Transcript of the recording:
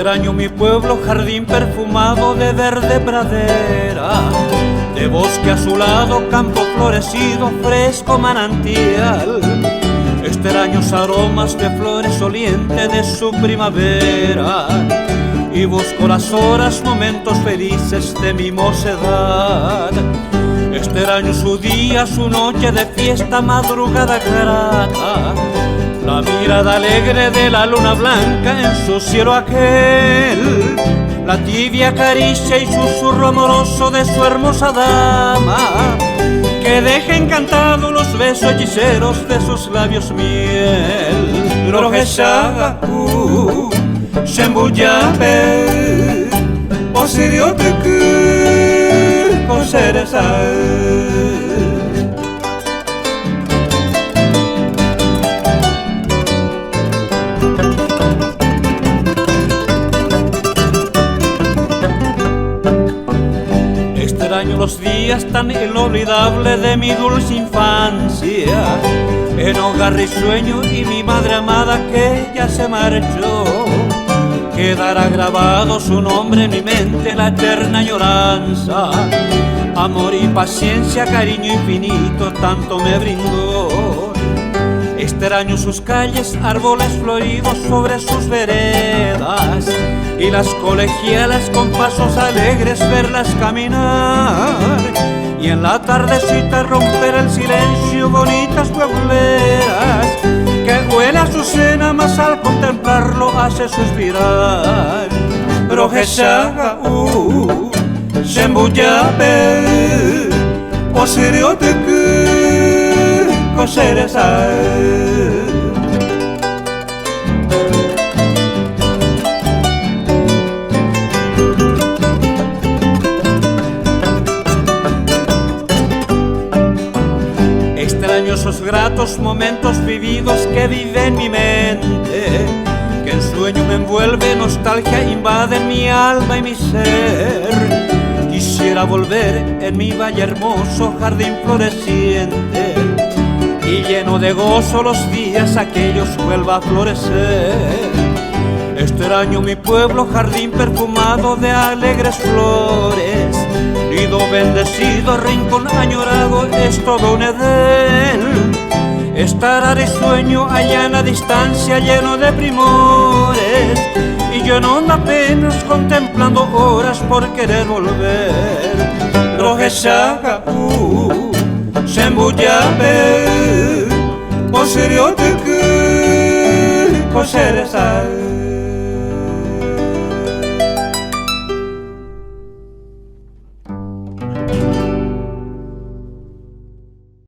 Extraño mi pueblo, jardín perfumado de verde pradera, de bosque azulado, campo florecido, fresco manantial. Extraños aromas de flores olientes de su primavera, y busco las horas, momentos felices de mi mocedad. Extraño su día, su noche de fiesta, madrugada grata, la mirada alegre de la luna blanca en su cielo aquel, la tibia caricia y susurro amoroso de su hermosa dama, que deja encantados los besos hechiceros de sus labios miel. Rogesha Shembuyape Osirioteku Koseresa. Extraño los días tan inolvidables de mi dulce infancia, en hogar risueño y mi madre amada que ya se marchó. Quedará grabado su nombre en mi mente, la eterna añoranza. Amor y paciencia, cariño infinito, tanto me brindó. Extraño sus calles, árboles floridos sobre sus veredas, y las colegialas con pasos alegres verlas caminar. Y en la tardecita romper el silencio, bonitas puebleras, que huele a su cena, mas al contemplarlo hace suspirar. Rogesha Shembuyape Osirioteku Koseresa. Extraño esos gratos momentos vividos que vive en mi mente, que en sueño me envuelve, nostalgia invade mi alma y mi ser. Quisiera volver en mi valle hermoso, jardín floreciente, y lleno de gozo los días aquellos vuelva a florecer. Extraño mi pueblo, jardín perfumado de alegres flores, nido bendecido, rincón añorado, es todo un Edén. Estará de sueño allá en la distancia, lleno de primores, y yo en honda apenas contemplando horas por querer volver. Rogesha Shembuyape Osirioteku Koseresa.